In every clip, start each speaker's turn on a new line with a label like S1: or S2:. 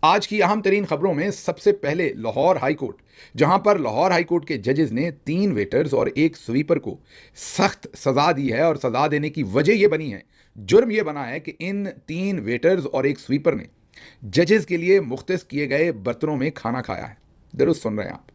S1: आज की अहम तरीन खबरों में सबसे पहले लाहौर हाई कोर्ट, जहां पर लाहौर हाई कोर्ट के जजेस ने 3 वेटर्स और एक स्वीपर को सख्त सजा दी है। और सजा देने की वजह यह बनी है, जुर्म यह बना है कि इन 3 वेटर्स और एक स्वीपर ने जजेस के लिए मुख्तस किए गए बर्तनों में खाना खाया है। दुरुस्त सुन रहे हैं आप।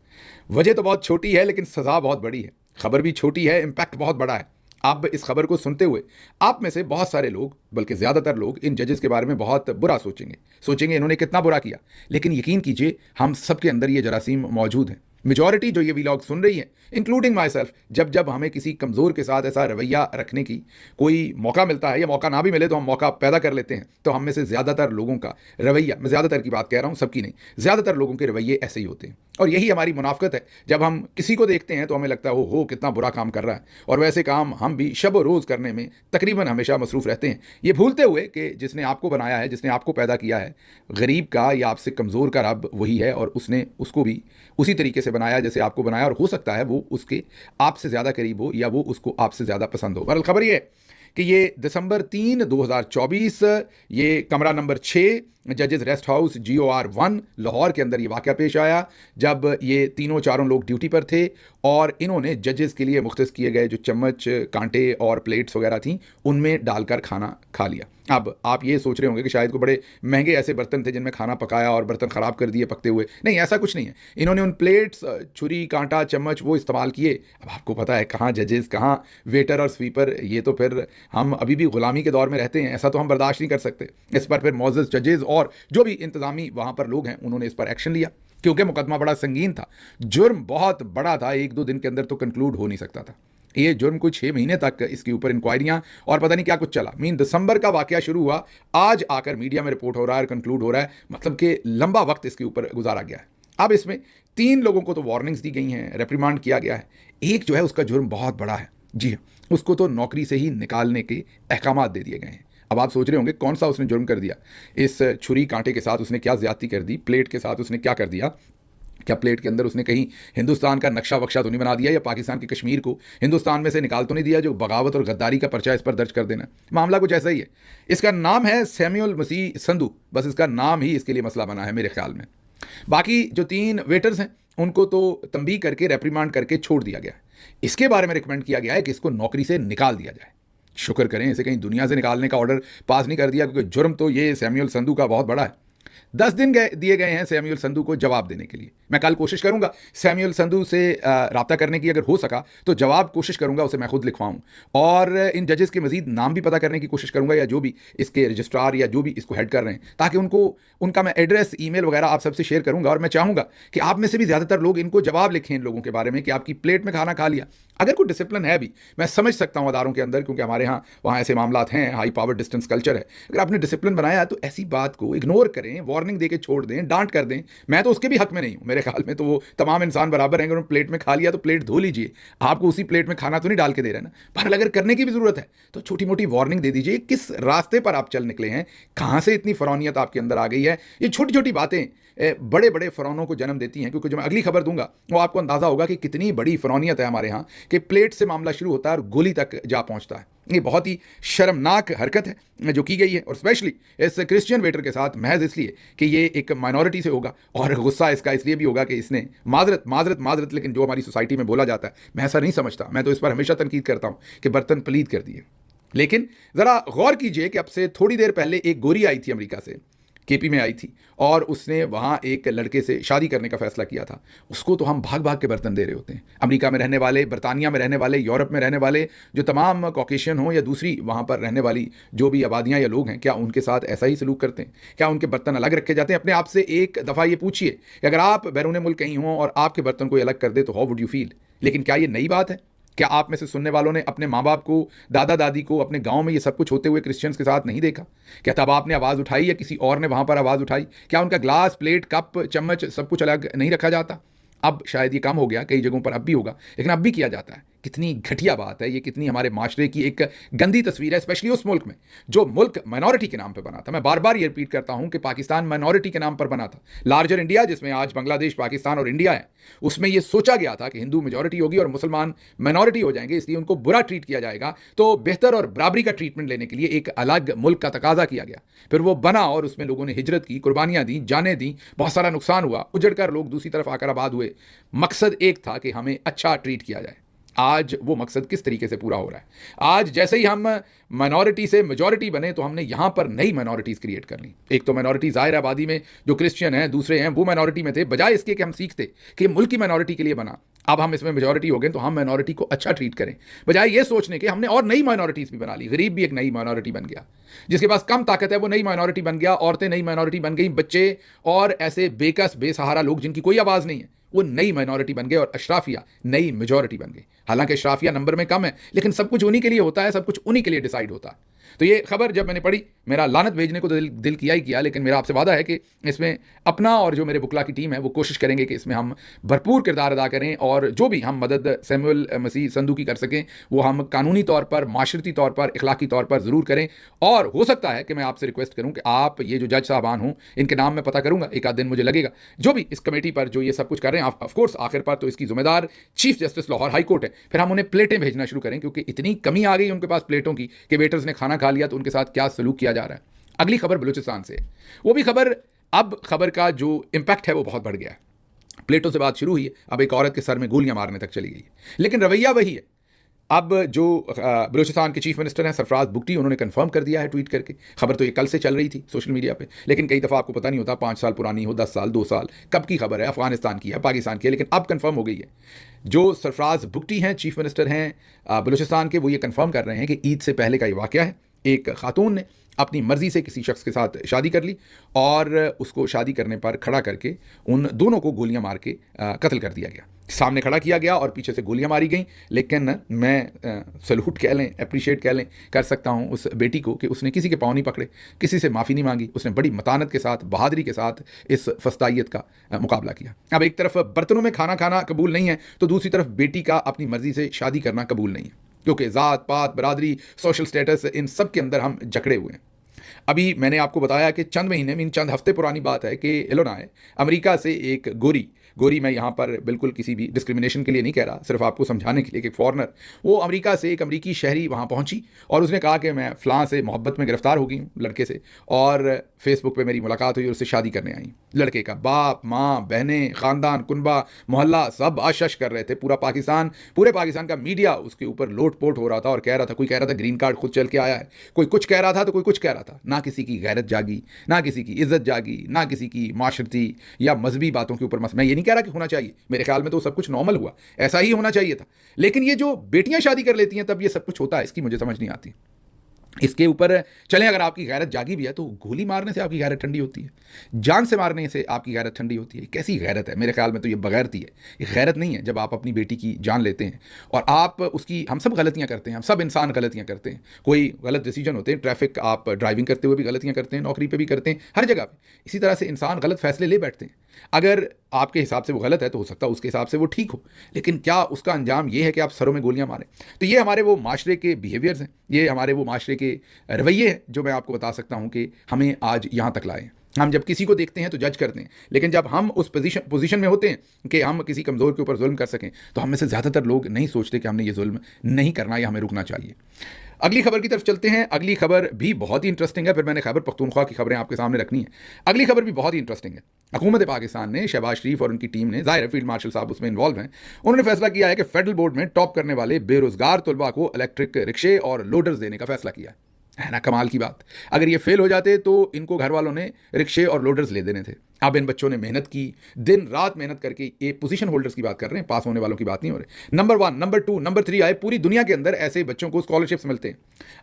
S1: वजह तो बहुत छोटी है लेकिन सजा बहुत बड़ी है। खबर भी छोटी है, इंपैक्ट बहुत बड़ा है। अब इस खबर को सुनते हुए आप में से बहुत सारे लोग, बल्कि ज़्यादातर लोग, इन जजेस के बारे में बहुत बुरा सोचेंगे इन्होंने कितना बुरा किया। लेकिन यकीन कीजिए, हम सबके अंदर ये जरासीम मौजूद हैं। मेजॉरिटी जो ये वीलॉग सुन रही है, इंक्लूडिंग माई सेल्फ, जब जब हमें किसी कमज़ोर के साथ ऐसा रवैया रखने की कोई मौका मिलता है, या मौका ना भी मिले तो हम मौका पैदा कर लेते हैं, तो हम में से ज़्यादातर लोगों का रवैया, मैं ज़्यादातर की बात कह रहा हूँ, सबकी नहीं, ज़्यादातर लोगों के रवैये ऐसे ही होते हैं। और यही हमारी मुनाफकत है। जब हम किसी को देखते हैं तो हमें लगता है हो कितना बुरा काम कर रहा है, और वैसे काम हम भी शब रोज़ करने में तकरीबन हमेशा मसरूफ़ रहते हैं, ये भूलते हुए कि जिसने आपको बनाया है, जिसने आपको पैदा किया है, गरीब का या आपसे कमज़ोर का रब वही है, और उसने उसको भी उसी तरीके से बनाया जैसे आपको बनाया। और हो सकता है वो उसके आपसे ज़्यादा करीब हो, या वो उसको आपसे ज़्यादा पसंद हो। बहरहाल खबर ये है कि ये दिसंबर 3, 2024, ये कमरा नंबर 6 जजेस रेस्ट हाउस GOR 1 लाहौर के अंदर ये वाक़या पेश आया, जब ये तीनों चारों लोग ड्यूटी पर थे और इन्होंने जजेस के लिए मुख्तस किए गए जो चम्मच, कांटे और प्लेट्स वगैरह थीं, उनमें डालकर खाना खा लिया। अब आप ये सोच रहे होंगे कि शायद को बड़े महंगे ऐसे बर्तन थे जिनमें खाना पकाया और बर्तन ख़राब कर दिए पकते हुए। नहीं, ऐसा कुछ नहीं है। इन्होंने उन प्लेट्स, छुरी, कांटा, चम्मच वो इस्तेमाल किए। अब आपको पता है कहाँ जजेस, कहाँ वेटर और स्वीपर, ये तो फिर हम अभी भी ग़ुलामी के दौर में रहते हैं। ऐसा तो हम बर्दाश्त नहीं कर सकते। इस पर फिर मौजूद जजेस और जो भी इंतज़ामी वहाँ पर लोग हैं, उन्होंने इस पर एक्शन लिया, क्योंकि मुकदमा बड़ा संगीन था, जुर्म बहुत बड़ा था। 1-2 दिन के अंदर तो कंक्लूड हो नहीं सकता था ये जुर्म। कुछ 6 महीने तक इसके ऊपर इंक्वायरियां और पता नहीं क्या कुछ चला। दिसंबर का वाकया शुरू हुआ, आज आकर मीडिया में रिपोर्ट हो रहा है, कंक्लूड हो रहा है, मतलब कि लंबा वक्त इसके ऊपर गुजारा गया है। अब इसमें 3 लोगों को तो वार्निंग्स दी गई हैं, रेप्रिमांड किया गया है। एक जो है उसका जुर्म बहुत बड़ा है, जी हाँ, उसको तो नौकरी से ही निकालने के अहकाम दे दिए गए हैं। अब आप सोच रहे होंगे कौन सा उसने जुर्म कर दिया। इस छुरी कांटे के साथ उसने क्या ज्यादती कर दी, प्लेट के साथ उसने क्या कर दिया। क्या प्लेट के अंदर उसने कहीं हिंदुस्तान का नक्शा वक्शा तो नहीं बना दिया, या पाकिस्तान के कश्मीर को हिंदुस्तान में से निकाल तो नहीं दिया, जो बगावत और गद्दारी का पर्चा इस पर दर्ज कर देना। मामला कुछ ऐसा ही है। इसका नाम है सैमुअल मसीह संधू, बस इसका नाम ही इसके लिए मसला बना है मेरे ख्याल में। बाकी जो 3 वेटर्स हैं उनको तो तंबीह करके, रेप्रिमांड करके छोड़ दिया गया है। इसके बारे में रिकमेंड किया गया है कि इसको नौकरी से निकाल दिया जाए। शुक्र करें इसे कहीं दुनिया से निकालने का ऑर्डर पास नहीं कर दिया, क्योंकि जुर्म तो ये सैमुअल संधू का बहुत बड़ा है। 10 दिन दिए गए हैं सैमुअल संधू को जवाब देने के लिए। मैं कल कोशिश करूंगा सैमुअल संधू से राब्ता करने की, अगर हो सका तो जवाब कोशिश करूंगा उसे मैं खुद लिखवाऊं, और इन जजेस के मजीद नाम भी पता करने की कोशिश करूंगा, या जो भी इसके रजिस्ट्रार या जो भी इसको हेड कर रहे हैं, ताकि उनका मैं एड्रेस, ईमेल वगैरह आप सबसे शेयर करूंगा। और मैं चाहूंगा कि आप में से भी ज़्यादातर लोग इनको जवाब लिखें इन लोगों के बारे में कि आपकी प्लेट में खाना खा लिया। अगर कोई डिसिप्लिन है भी, मैं समझ सकता हूँ अदारों के अंदर, क्योंकि हमारे यहाँ वहाँ ऐसे मामला हैं, हाई पावर डिस्टेंस कल्चर है। अगर आपने डिसिप्लिन बनाया तो ऐसी बात को इग्नोर करें, वार्निंग देके छोड़ दें, डांट कर दें। मैं तो उसके भी हक में नहीं हूँ। मेरे ख्याल में तो वो तमाम इंसान बराबर हैं। अगर उन्होंने प्लेट में खा लिया तो प्लेट धो लीजिए, आपको उसी प्लेट में खाना तो नहीं डाल के दे रहे ना। पर अगर करने की भी जरूरत है तो छोटी मोटी वार्निंग दे दीजिए। किस रास्ते पर आप चल निकले हैं, कहाँ से इतनी फरौनियत आपके अंदर आ गई है। ये छोटी छोटी बातें बड़े बड़े फ़रौनों को जन्म देती हैं, क्योंकि जो मैं अगली खबर दूंगा वो आपको अंदाज़ा होगा कि कितनी बड़ी फ़रौनियत है हमारे यहाँ, कि प्लेट से मामला शुरू होता है और गोली तक जा पहुँचता है। ये बहुत ही शर्मनाक हरकत है जो की गई है, और स्पेशली इस क्रिश्चियन वेटर के साथ, महज इसलिए कि ये एक माइनॉरिटी से होगा, और गुस्सा इसका इसलिए भी होगा कि इसने माजरत, लेकिन जो हमारी सोसाइटी में बोला जाता है, मैं ऐसा नहीं समझता। मैं तो इस पर हमेशा तनकीद करता हूँ कि बर्तन पलीद कर दिए। लेकिन ज़रा गौर कीजिए कि अब से थोड़ी देर पहले एक गोरी आई थी, अमेरिका से, KP में आई थी, और उसने वहाँ एक लड़के से शादी करने का फैसला किया था। उसको तो हम भाग भाग के बर्तन दे रहे होते हैं। अमेरिका में रहने वाले, बरतानिया में रहने वाले, यूरोप में रहने वाले जो तमाम कॉकेशियन हों या दूसरी वहाँ पर रहने वाली जो भी आबादियाँ या लोग हैं, क्या उनके साथ ऐसा ही सलूक करते हैं? क्या उनके बर्तन अलग रखे जाते हैं? अपने आप से एक दफ़ा ये पूछिए कि अगर आप बैरून मुल्क कहीं हों और आपके बर्तन कोई अलग कर दे तो हाउ वुड यू फील? लेकिन क्या ये नई बात है? क्या आप में से सुनने वालों ने अपने माँ बाप को, दादा दादी को, अपने गांव में ये सब कुछ होते हुए क्रिश्चियंस के साथ नहीं देखा? क्या तब आपने आवाज़ उठाई, या किसी और ने वहाँ पर आवाज़ उठाई? क्या उनका ग्लास, प्लेट, कप, चम्मच सब कुछ अलग नहीं रखा जाता? अब शायद ये कम हो गया, कई जगहों पर अब भी होगा, लेकिन अब भी किया जाता है। कितनी घटिया बात है ये, कितनी हमारे माशरे की एक गंदी तस्वीर है, स्पेशली उस मुल्क में जो मुल्क माइनॉरिटी के नाम पर बना था। मैं बार बार ये रिपीट करता हूं कि पाकिस्तान माइनॉरिटी के नाम पर बना था। लार्जर इंडिया, जिसमें आज बांग्लादेश, पाकिस्तान और इंडिया है, उसमें यह सोचा गया था कि हिंदू मेजॉरिटी होगी और मुसलमान माइनॉरिटी हो जाएंगे, इसलिए उनको बुरा ट्रीट किया जाएगा। तो बेहतर और बराबरी का ट्रीटमेंट लेने के लिए एक अलग मुल्क का तकाजा किया गया। फिर वो बना और उसमें लोगों ने हिजरत की, कुर्बानियां दी, जानें दी, बहुत सारा नुकसान हुआ, उजड़कर लोग दूसरी तरफ आकर आबाद हुए। मकसद एक था कि हमें अच्छा ट्रीट किया जाए। आज वो मकसद किस तरीके से पूरा हो रहा है? आज जैसे ही हम माइनॉरिटी से मेजॉरिटी बने तो हमने यहां पर नई माइनॉरिटीज़ क्रिएट कर ली। एक तो माइनॉरिटी ज़ाहिर आबादी में जो क्रिश्चियन हैं, दूसरे हैं वो माइनॉरिटी में थे। बजाय इसके कि हम सीखते कि मुल्क की माइनॉरिटी के लिए बना, अब हम इसमें मेजॉरिटी हो गए तो हम माइनॉरिटी को अच्छा ट्रीट करें, बजाय ये सोचने के हमने और नई माइनॉरिटीज़ भी बना ली। गरीब भी एक नई माइनॉरिटी बन गया, जिसके पास कम ताकत है वो नई माइनॉरिटी बन गया, औरतें नई माइनॉरिटी बन गई, बच्चे और ऐसे बेकस बेसहारा लोग जिनकी कोई आवाज़ नहीं है वो नई माइनॉरिटी बन गए और अशराफिया नई मेजॉरिटी बन गई। हालांकि अशराफिया नंबर में कम है, लेकिन सब कुछ उन्हीं के लिए होता है, सब कुछ उन्हीं के लिए डिसाइड होता है। तो ये खबर जब मैंने पढ़ी, मेरा लानत भेजने को तो दिल किया ही किया, लेकिन मेरा आपसे वादा है कि इसमें अपना और जो मेरे बुकला की टीम है वो कोशिश करेंगे कि इसमें हम भरपूर किरदार अदा करें और जो भी हम मदद सैमुअल मसीह संधू की कर सकें वो हम कानूनी तौर पर, माशरती तौर पर, इखलाकी तौर पर ज़रूर करें। और हो सकता है कि मैं आपसे रिक्वेस्ट करूं कि आप ये जो जज साहबान हूं इनके नाम मैं पता करूंगा, एक आध दिन मुझे लगेगा, जो भी इस कमेटी पर जो ये सब कुछ कर रहे हैं, ऑफकोर्स आखिर पर तो इसकी जिम्मेदार chief justice Lahore high court है। फिर हम उन्हें प्लेटें भेजना शुरू करें, क्योंकि इतनी कमी आ गई उनके पास प्लेटों की कि वेटर्स ने खाना खा लिया तो उनके साथ क्या सलूक किया जा रहा है। अगली खबर बलूचिस्तान से, वो भी खबर, अब खबर का जो इंपैक्ट है वो बहुत बढ़ गया है। प्लेटों से बात शुरू हुई है, अब एक औरत के सर में गोलियां मारने तक चली गई है, लेकिन रवैया वही है। अब जो बलूचिस्तान के चीफ मिनिस्टर हैं सरफराज बुगटी, उन्होंने कंफर्म कर दिया है ट्वीट करके। खबर तो ये कल से चल रही थी सोशल मीडिया पे, लेकिन कई दफ़ा आपको पता नहीं होता, 5 साल पुरानी हो, 10 साल, 2 साल, कब की खबर है, अफगानिस्तान की है, पाकिस्तान की है, लेकिन अब कंफर्म हो गई है। जो सरफराज बुगटी हैं, चीफ मिनिस्टर हैं बलूचिस्तान के, वो ये कंफर्म कर रहे हैं कि ईद से पहले का ये वाक़या है। एक खातून ने अपनी मर्जी से किसी शख्स के साथ शादी कर ली और उसको शादी करने पर खड़ा करके उन दोनों को गोलियां मार के कत्ल कर दिया गया। सामने खड़ा किया गया और पीछे से गोलियां मारी गई। लेकिन मैं सल्यूट कह लें, अप्रिशिएट कह लें, कर सकता हूं उस बेटी को कि उसने किसी के पाँव नहीं पकड़े, किसी से माफ़ी नहीं मांगी, उसने बड़ी मतानत के साथ, बहादुरी के साथ इस फस्तायत का मुकाबला किया। अब एक तरफ बर्तनों में खाना खाना कबूल नहीं है, तो दूसरी तरफ बेटी का अपनी मर्जी से शादी करना कबूल नहीं है, क्योंकि ज़ात पात, बरादरी, सोशल स्टेटस, इन सब के अंदर हम जकड़े हुए हैं। अभी मैंने आपको बताया कि चंद महीने में, चंद हफ्ते पुरानी बात है कि इलोनाय अमेरिका से एक गोरी, मैं यहाँ पर बिल्कुल किसी भी डिस्क्रिमिनेशन के लिए नहीं कह रहा, सिर्फ आपको समझाने के लिए कि एक फॉरनर, वो अमेरिका से एक अमरीकी शहरी वहाँ पहुँची और उसने कहा कि मैं फ़लाँ से मोहब्बत में गिरफ्तार हो गई हूँ लड़के से, और फेसबुक पे मेरी मुलाकात हुई और उससे शादी करने आई। लड़के का बाप, माँ, बहनें, ख़ानदान, कुनबा, मोहल्ला सब आशश कर रहे थे। पूरे पाकिस्तान का मीडिया उसके ऊपर लोट पोट हो रहा था और कह रहा था, कोई कह रहा था ग्रीन कार्ड खुद चल के आया है, कोई कुछ कह रहा था तो कोई कुछ कह रहा था। ना किसी की गैरत जागी, ना किसी की इज्जत जागी, ना किसी की माशरती या मजहबी बातों के ऊपर मैं ये नहीं कह रहा कि होना चाहिए, मेरे ख्याल में तो सब कुछ नॉर्मल हुआ, ऐसा ही होना चाहिए था। लेकिन ये जो बेटियां शादी कर लेती हैं तब ये सब कुछ होता है, इसकी मुझे समझ नहीं आती। इसके ऊपर चलें, अगर आपकी गैरत जागी भी है तो गोली मारने से आपकी गैरत ठंडी होती है, जान से मारने से आपकी गैरत ठंडी होती है। कैसी गैरत है? मेरे ख्याल में तो ये बगैरती है, ये गैरत नहीं है। जब आप अपनी बेटी की जान लेते हैं और आप उसकी, हम सब गलतियां करते हैं, हम सब इंसान गलतियां करते हैं, कोई गलत डिसीजन होते हैं, ट्रैफिक, आप ड्राइविंग करते हुए भी गलतियां करते हैं, नौकरी पर भी करते हैं, हर जगह पर इसी तरह से इंसान गलत फैसले ले बैठते हैं। अगर आपके हिसाब से वो गलत है तो हो सकता है उसके हिसाब से वो ठीक हो, लेकिन क्या उसका अंजाम ये है कि आप सरों में गोलियां मारें? तो ये हमारे वो माशरे के बिहेवियर्स हैं, ये हमारे वो माशरे के रवैये हैं जो मैं आपको बता सकता हूं कि हमें आज यहां तक लाए। हम जब किसी को देखते हैं तो जज करते हैं, लेकिन जब हम उस पोजीशन में होते हैं कि हम किसी कमज़ोर के ऊपर जुल्म कर सकें, तो हम में से ज़्यादातर लोग नहीं सोचते कि हमने ये जुल्म नहीं करना या हमें रुकना चाहिए। अगली खबर की तरफ चलते हैं। अगली खबर भी बहुत ही इंटरेस्टिंग है, फिर मैंने खैबर पख्तूनख्वा की खबरें आपके सामने रखनी है। अगली खबर भी बहुत ही इंटरेस्टिंग है। हुकूमत पाकिस्तान ने, शहबाज शरीफ और उनकी टीम ने, ज़ाहिर फील्ड मार्शल साहब उसमें इन्वॉल्व हैं, उन्होंने फैसला किया है कि फेडरल बोर्ड में टॉप करने वाले बेरोजगार तलबा को इलेक्ट्रिक रिक्शे और लोडर्स देने का फैसला किया है ना? कमाल की बात। अगर ये फेल हो जाते तो इनको घर वालों ने रिक्शे और लोडर्स ले देने थे। अब इन बच्चों ने मेहनत की, दिन रात मेहनत करके, ये पोजीशन होल्डर्स की बात कर रहे हैं, पास होने वालों की बात नहीं हो रही। नंबर 1, नंबर 2, नंबर 3 आए, पूरी दुनिया के अंदर ऐसे बच्चों को स्कॉलरशिप्स मिलते हैं,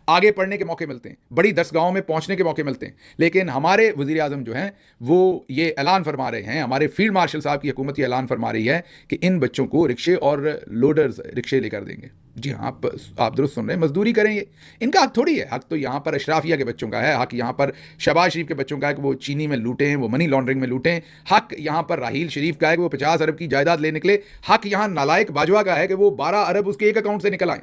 S1: आगे पढ़ने के मौके मिलते हैं, बड़ी दरगाहों में पहुंचने के मौके मिलते हैं। लेकिन हमारे वज़ीर आज़म जो हैं वो ये ऐलान फरमा रहे हैं, हमारे फील्ड मार्शल साहब की हुकूमत ये ऐलान फरमा रही है कि इन बच्चों को रिक्शे और लोडर्स रिक्शे लेकर देंगे। जी हाँ, आप दुरुस्त सुन रहे हैं, मजदूरी करेंगे, इनका हक थोड़ी है। हक तो यहाँ पर अशराफिया के बच्चों का है, हक यहाँ पर शहबाज शरीफ के बच्चों का है कि वो चीनी में लूटें, वो मनी लॉन्ड्रिंग में लूटें। हक यहाँ पर राहील शरीफ का है कि वो 50 अरब की जायदाद ले निकले। हक यहाँ नालायक बाजवा का है कि वो 12 अरब उसके एक अकाउंट से निकल आए,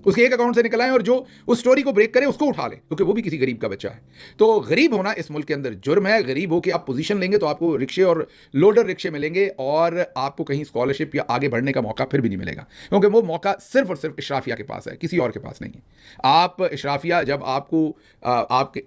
S1: उसके एक अकाउंट से निकल आए, और जो उस स्टोरी को ब्रेक करे उसको उठा लें, क्योंकि वो भी किसी गरीब का बच्चा है। तो गरीब होना इस मुल्क के अंदर जुर्म है। गरीब हो के आप पोजीशन लेंगे तो आपको रिक्शे और लोडर रिक्शे मिलेंगे, और आपको कहीं स्कॉलरशिप या आगे बढ़ने का मौका फिर भी नहीं मिलेगा, क्योंकि वो मौका सिर्फ और सिर्फ इशराफिया के पास है, किसी और के पास नहीं है। आप इशराफिया जब आपको आपके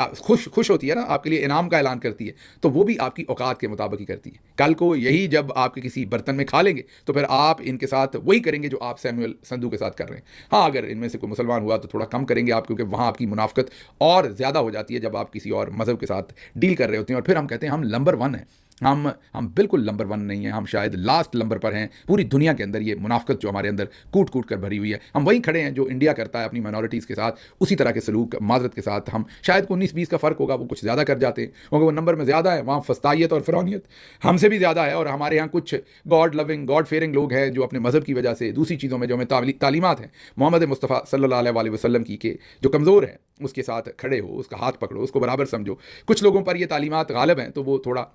S1: खुश होती है ना, आपके लिए इनाम का ऐलान करती है, तो वो भी आपकी औकात के मुताबिक ही करती है। कल को यही जब आपके किसी बर्तन में खा लेंगे तो फिर आप इनके साथ वही करेंगे जो आप सैमुअल संधू के साथ कर रहे हैं। हाँ, अगर इनमें से कोई मुसलमान हुआ तो थोड़ा कम करेंगे आप, क्योंकि वहाँ आपकी मुनाफकत और ज़्यादा हो जाती है जब आप किसी और मज़हब के साथ डील कर रहे होते हैं। और फिर हम कहते हैं हम नंबर 1 हैं। हम बिल्कुल नंबर 1 नहीं हैं, हम शायद लास्ट नंबर पर हैं पूरी दुनिया के अंदर। ये मुनाफकत जो हमारे अंदर कूट कूट कर भरी हुई है, हम वहीं खड़े हैं जो इंडिया करता है अपनी माइनॉरिटीज़ के साथ, उसी तरह के सलूक माजरत के साथ। हम शायद 19-20 का फ़र्क होगा, वो कुछ ज़्यादा कर जाते हैं, क्योंकि वो नंबर में ज़्यादा है। वहाँ फस्तायत और फिरौनियत हमसे भी ज़्यादा है, और हमारे यहाँ कुछ गॉड लविंग गॉड फेयरिंग लोग हैं जो अपने मज़हब की वजह से दूसरी चीज़ों में जो हमें तालीमात हैं मोहम्मद मुस्तफ़ा सल्लल्लाहु अलैहि वसल्लम की के जो कमज़ोर है उसके साथ खड़े हो, उसका हाथ पकड़ो, उसको बराबर समझो। कुछ लोगों पर ये तालीमात गालिब हैं तो वो थोड़ा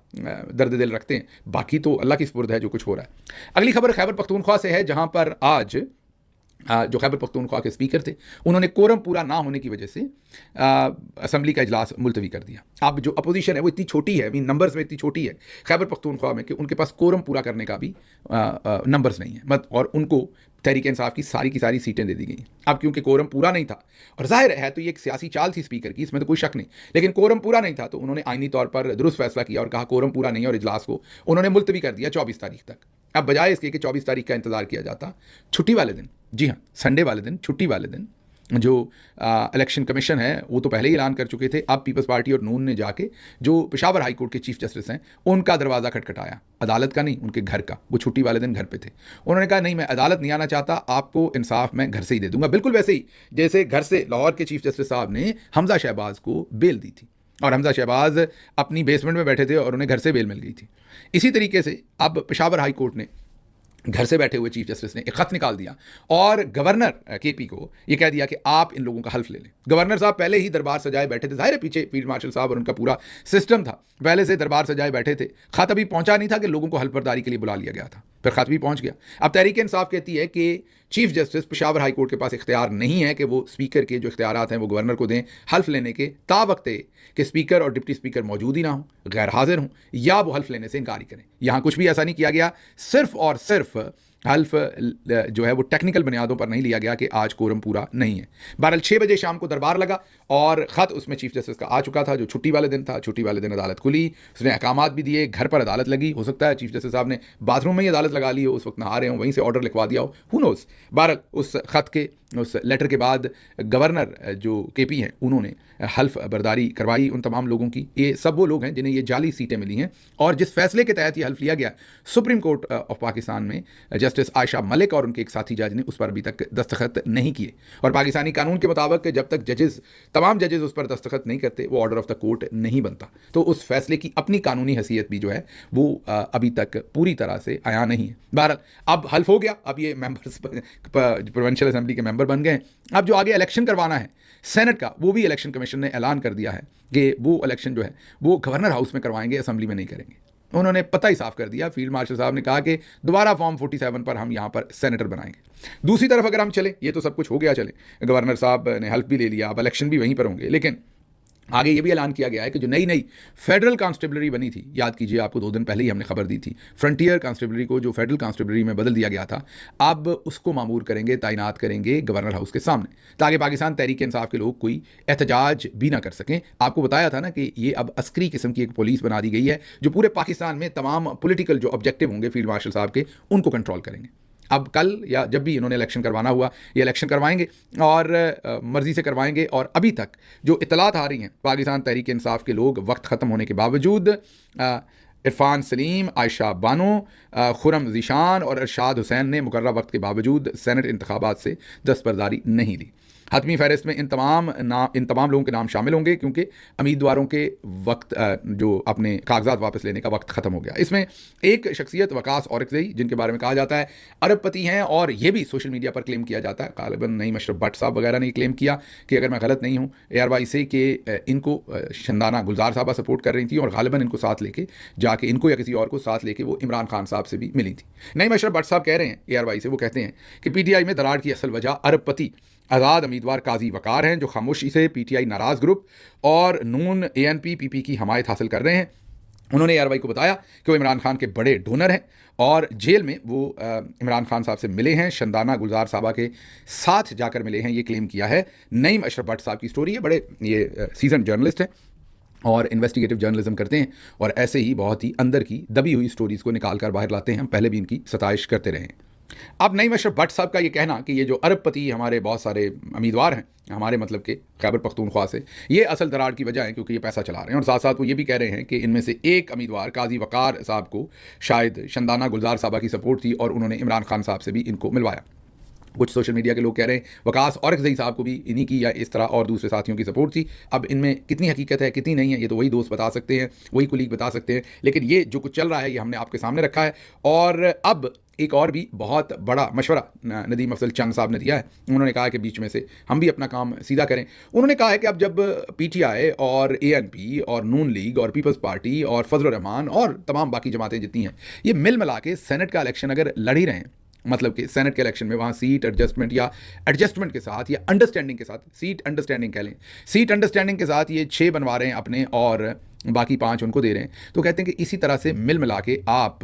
S1: दर्द दिल रखते हैं, बाकी तो अल्लाह की सुपुर्द है जो कुछ हो रहा है। अगली खबर खैबर पख्तूनख्वा से है, जहां पर आज जो खैबर पख्तूनख्वा के स्पीकर थे उन्होंने कोरम पूरा ना होने की वजह से असम्बली का इजलास मुलतवी कर दिया। अब जो अपोजिशन है वो इतनी छोटी है, मीन नंबर्स में इतनी छोटी है खैबर पख्तूनख्वा में कि उनके पास कोरम पूरा करने का भी नंबर्स नहीं है मत, और उनको तहरीक इंसाफ की सारी सीटें दे दी गई। अब क्योंकि कोरम पूरा नहीं था, और जाहिर है तो ये एक सियासी चाल थी स्पीकर की, इसमें तो कोई शक नहीं, लेकिन कोरम पूरा नहीं था तो उन्होंने आईनी तौर पर दुरुस्त फैसला किया और कहा कोरम पूरा नहीं है, और इजलास को उन्होंने मुलतवी कर दिया 24 तारीख तक। अब बजाय इसके कि 24 तारीख का इंतजार किया जाता, छुट्टी वाले दिन, जी हाँ संडे वाले दिन, छुट्टी वाले दिन, जो इलेक्शन कमीशन है वो तो पहले ही ऐलान कर चुके थे। अब पीपल्स पार्टी और नून ने जाके जो पेशावर हाई कोर्ट के चीफ जस्टिस हैं उनका दरवाज़ा खटखटाया, अदालत का नहीं उनके घर का। वो छुट्टी वाले दिन घर पे थे, उन्होंने कहा नहीं मैं अदालत नहीं आना चाहता, आपको इंसाफ मैं घर से ही दे दूंगा। बिल्कुल वैसे ही जैसे घर से लाहौर के चीफ जस्टिस साहब ने हमजा शहबाज को बेल दी थी, और हमजा शहबाज अपनी बेसमेंट में बैठे थे और उन्हें घर से बेल मिल गई थी। इसी तरीके से अब पेशावर हाई कोर्ट ने घर से बैठे हुए चीफ जस्टिस ने एक खत निकाल दिया और गवर्नर केपी को यह कह दिया कि आप इन लोगों का हल्फ ले लें। गवर्नर साहब पहले ही दरबार सजाए बैठे थे, जाहिर है पीछे फील्ड मार्शल साहब और उनका पूरा सिस्टम था, पहले से दरबार सजाए बैठे थे। खत अभी पहुंचा नहीं था कि लोगों को हल्फ बर्दारी के लिए बुला लिया गया था, फिर खत भी पहुंच गया। अब तहरीक इंसाफ कहती है कि chief justice Peshawar high court के पास इख्तियार नहीं है कि वो स्पीकर के जो इख्तियारात हैं वो गवर्नर को दें हल्फ लेने के, तावक्ते कि स्पीकर और डिप्टी स्पीकर मौजूद ही ना हो, गैर हाजिर हों, या वो हल्फ लेने से इनकार ही करें। यहाँ कुछ भी ऐसा नहीं किया गया, सिर्फ और सिर्फ हल्फ जो है वो टेक्निकल बुनियादों पर नहीं लिया गया कि आज कोरम पूरा नहीं है। बहरहाल 6 बजे शाम को दरबार लगा और ख़त उसमें चीफ जस्टिस का आ चुका था, जो छुट्टी वाले दिन था। छुट्टी वाले दिन अदालत खुली, उसने अहकामात भी दिए, घर पर अदालत लगी। हो सकता है चीफ जस्टिस साहब ने बाथरूम में ही अदालत लगा ली हो, उस वक्त नहा रहे हो, वहीं से ऑर्डर लिखवा दिया हो, हू नोज़। बहरहाल उस ख़त के उस लेटर के बाद गवर्नर जो केपी हैं उन्होंने हल्फ बर्दारी करवाई उन तमाम लोगों की। ये सब वो लोग हैं जिन्हें ये जाली सीटें मिली हैं, और जिस फैसले के तहत ये हल्फ लिया गया सुप्रीम कोर्ट ऑफ पाकिस्तान में जस्टिस आयशा मलिक और उनके एक साथी जज ने उस पर अभी तक दस्तखत नहीं किए। और पाकिस्तानी कानून के मुताबिक जब तक तमाम जजेस उस पर दस्तखत नहीं करते वो ऑर्डर ऑफ द कोर्ट नहीं बनता। तो उस फैसले की अपनी कानूनी हैसियत भी जो है वो अभी तक पूरी तरह से आया नहीं है। बहरहाल अब हल्फ हो गया, अब ये मेंबर्स प्रोविंशियल असेंबली के मेंबर बन गए। अब जो आगे इलेक्शन करवाना है सेनेट का, वो भी इलेक्शन कमीशन ने ऐलान कर दिया है कि वो इलेक्शन जो है वो गवर्नर हाउस में करवाएंगे, असेंबली में नहीं करेंगे। उन्होंने पता ही साफ कर दिया, फील्ड मार्शल साहब ने कहा कि दोबारा फॉर्म 47 पर हम यहाँ पर सेनेटर बनाएंगे। दूसरी तरफ अगर हम चले, ये तो सब कुछ हो गया, चले गवर्नर साहब ने हल्फ भी ले लिया, अब इलेक्शन भी वहीं पर होंगे, लेकिन आगे ये भी ऐलान किया गया है कि जो नई फेडरल कांस्टेबलरी बनी थी, याद कीजिए आपको 2 दिन पहले ही हमने खबर दी थी, फ्रंटियर कांस्टेबलरी को जो फेडरल कांस्टेबलरी में बदल दिया गया था, अब उसको मामूर करेंगे, तैनात करेंगे गवर्नर हाउस के सामने, ताकि पाकिस्तान तहरीक इंसाफ के लोग कोई एहतजाज भी ना कर सकें। आपको बताया था ना कि ये अब अस्करी किस्म की एक पुलिस बना दी गई है जो पूरे पाकिस्तान में तमाम पोलिटिकल जो ऑब्जेक्टिव होंगे फील्ड मार्शल साहब के, उनको कंट्रोल करेंगे। अब कल या जब भी इन्होंने इलेक्शन करवाना हुआ, ये इलेक्शन करवाएंगे और मर्जी से करवाएंगे। और अभी तक जो इतलात आ रही हैं, पाकिस्तान तहरीक इंसाफ के लोग वक्त ख़त्म होने के बावजूद इरफान सलीम, आयशा बानो, खुरम ज़ीशान और अरशाद हुसैन ने मुकर्रर वक्त के बावजूद सेनेट इंतखाबात से दस्तबरदारी नहीं दी। हतमी फहरिस्त में इन तमाम लोगों के नाम शामिल होंगे, क्योंकि उम्मीदवारों के वक्त जो अपने कागजात वापस लेने का वक्त ख़त्म हो गया। इसमें एक शख्सियत वकास औरकज़ई, जिनके बारे में कहा जाता है अरबपति हैं, और ये भी सोशल मीडिया पर क्लेम किया जाता है, गालिबन नईम अशरफ भट्ट साहब वगैरह ने क्लेम किया कि अगर मैं गलत नहीं हूँ ARY से कि इनको शंदाना गुलजार साहबा सपोर्ट कर रही थी, और गालिबन इनको साथ लेके जाके, इनको या किसी और को साथ लेके वो इमरान खान साहब से भी मिली थी। नईम अशरफ भट्ट साहब कह रहे हैं ARY से, वो कहते हैं कि PTI में दरार की असल वजह अरबपति आज़ाद उम्मीदवार काजी वकार हैं, जो खामोशी से PTI नाराज ग्रुप और नून ANP PP की हमायत हासिल कर रहे हैं। उन्होंने ARY को बताया कि वो इमरान खान के बड़े डोनर हैं और जेल में वो इमरान खान साहब से मिले हैं, शंदाना गुलजार साहबा के साथ जाकर मिले हैं, ये क्लेम किया है। नईम अशरफ भट्ट साहब की स्टोरी है, बड़े ये सीजन जर्नलिस्ट हैं और इन्वेस्टिगेटिव जर्नलिज्म करते हैं, और ऐसे ही बहुत ही अंदर की दबी हुई स्टोरीज़ को निकाल कर बाहर लाते हैं। हम पहले भी इनकी सताइश करते रहे हैं। अब नईम अशरफ भट्ट साहब का ये कहना कि ये जो अरबपति हमारे बहुत सारे उम्मीदवार हैं, हमारे मतलब के खैबर पख्तूनख्वा से, ये असल दरार की वजह है क्योंकि ये पैसा चला रहे हैं, और साथ साथ वो ये भी कह रहे हैं कि इनमें से एक उम्मीदवार काजी वकार साहब को शायद शंदाना गुलजार साहबा की सपोर्ट थी और उन्होंने इमरान खान साहब से भी इनको मिलवाया। कुछ सोशल मीडिया के लोग कह रहे हैं वकास औरकज़ई साहब को भी इन्हीं की या इस तरह और दूसरे साथियों की सपोर्ट थी। अब इनमें कितनी हकीकत है कितनी नहीं है ये तो वही दोस्त बता सकते हैं, वही कुलीग बता सकते हैं, लेकिन ये जो कुछ चल रहा है ये हमने आपके सामने रखा है। और अब एक और भी बहुत बड़ा मशवरा नदीम अफजल चंद साहब ने दिया है। उन्होंने कहा कि बीच में से हम भी अपना काम सीधा करें। उन्होंने कहा है कि अब जब PTI और ANP और नून लीग और पीपल्स पार्टी और फजल रहमान और तमाम बाकी जमातें जितनी हैं, ये मिल मिला के सेनेट का इलेक्शन अगर लड़ ही रहे हैं, मतलब कि सेनेट के इलेक्शन में वहाँ सीट एडजस्टमेंट या एडजस्टमेंट के साथ या अंडरस्टैंडिंग के साथ, सीट अंडरस्टैंडिंग कह लें, सीट अंडरस्टैंडिंग के साथ ये 6 बनवा रहे हैं अपने और बाकी 5 उनको दे रहे हैं, तो कहते हैं कि इसी तरह से मिल मिला के आप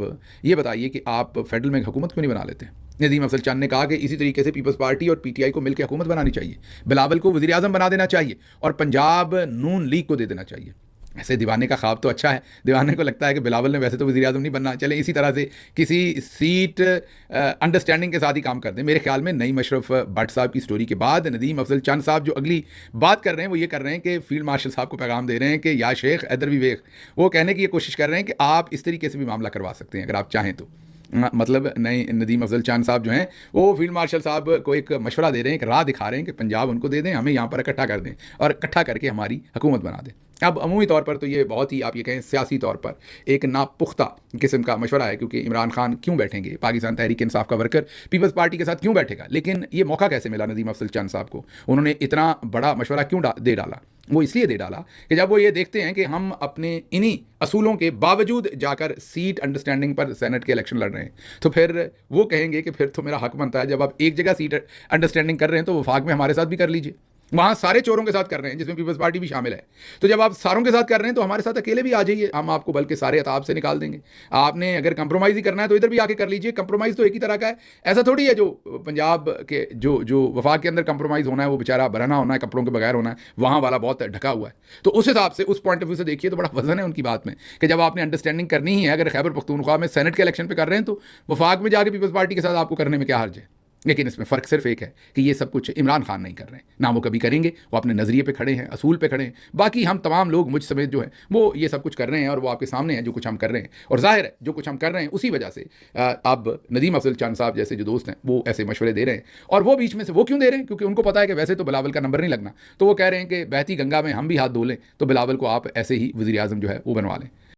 S1: ये बताइए कि आप फेडरल में हुकूमत क्यों नहीं बना लेते। नदीम अफजल चंद ने कहा कि इसी तरीके से पीपल्स पार्टी और PTI को मिलकर हुकूमत बनानी चाहिए, बिलावल को वज़ीर आज़म बना देना चाहिए और पंजाब नून लीग को दे देना चाहिए। ऐसे दीवाने का ख्वाब तो अच्छा है, दीवाने को लगता है कि बिलावल ने वैसे तो वज़ीर आज़म नहीं बनना, चले इसी तरह से किसी सीट अंडरस्टैंडिंग के साथ ही काम कर दें। मेरे ख्याल में नईम अशरफ भट्ट साहब की स्टोरी के बाद नदीम अफजल चंद साहब जो अगली बात कर रहे हैं वो ये कर रहे हैं कि फील्ड मार्शल साहब को पैगाम दे रहे हैं कि या शेख इधर भी वेख, वो कहने की ये कोशिश कर रहे हैं कि आप इस तरीके से भी मामला करवा सकते हैं अगर आप चाहें तो। मतलब नई नदीम अफजल चंद साहब जो हैं वो फील्ड मार्शल साहब को एक मशवरा दे रहे हैं, एक राह दिखा रहे हैं कि पंजाब उनको दे दें, हमें यहाँ पर इकट्ठा कर दें और इकट्ठा करके हमारी हुकूमत बना दें। अब अमूमी तौर पर तो ये बहुत ही आप ये कहें सियासी तौर पर एक नापुख्ता किस्म का मशवरा है, क्योंकि इमरान खान क्यों बैठेंगे, पाकिस्तान तहरीक इंसाफ का वर्कर पीपल्स पार्टी के साथ क्यों बैठेगा, लेकिन ये मौका कैसे मिला नदीम अफजल चंद साहब को, उन्होंने इतना बड़ा मशवरा क्यों दे डाला। वो इसलिए दे डाला कि जब वो ये देखते हैं कि हम अपने इन्हीं असूलों के बावजूद जाकर सीट अंडरस्टैंडिंग पर सेनेट के इलेक्शन लड़ रहे हैं, तो फिर वो कहेंगे कि फिर तो मेरा हक बनता है, जब आप एक जगह सीट अंडरस्टैंडिंग कर रहे हैं तो वफाक में हमारे साथ भी कर लीजिए। वहाँ सारे चोरों के साथ कर रहे हैं जिसमें पीपल्स पार्टी भी शामिल है, तो जब आप सारों के साथ कर रहे हैं तो हमारे साथ अकेले भी आ जाइए, हम आपको बल्कि सारे अताब से निकाल देंगे। आपने अगर कंप्रोमाइज़ ही करना है तो इधर भी आके कर लीजिए, कंप्रोमाइज़ तो एक ही तरह का है। ऐसा थोड़ी है जो पंजाब के जो वफाक के अंदर कंप्रोमाइज़ होना है वो बेचारा बरहना होना है, कपड़ों के बगैर होना है, वहाँ वाला बहुत ढका हुआ है। तो उस हिसाब से उस पॉइंट ऑफ व्यू से देखिए तो बड़ा वजन है उनकी बात में कि जब आपने अंडरस्टैंडिंग करनी ही है, अगर खैबर पख्तूनख्वा में सेनेट के इलेक्शन पे कर रहे हैं तो वफाक में जाके पीपल्स पार्टी के साथ आपको करने में क्या हर्ज है। लेकिन इसमें फ़र्क सिर्फ एक है कि ये सब कुछ इमरान खान नहीं कर रहे हैं, ना वो कभी करेंगे, वो अपने नज़रिए पे खड़े हैं, असूल पे खड़े हैं। बाकी हम तमाम लोग मुझ समेत जो है वो ये सब कुछ कर रहे हैं और वो आपके सामने है जो कुछ हम कर रहे हैं, और जाहिर है जो कुछ हम कर रहे हैं उसी वजह से अब नदीम अफजल चंद साहब जैसे जो दोस्त हैं वो ऐसे मशवरे दे रहे हैं। और वो बीच में से वो क्यों दे रहे हैं, क्योंकि उनको पता है कि वैसे तो बिलावल का नंबर नहीं लगना, तो वो कह रहे हैं कि बहती गंगा में हम भी हाथ धो लें तो बिलावल को आप ऐसे ही वज़ीर आज़म जो है वो बनवा लें।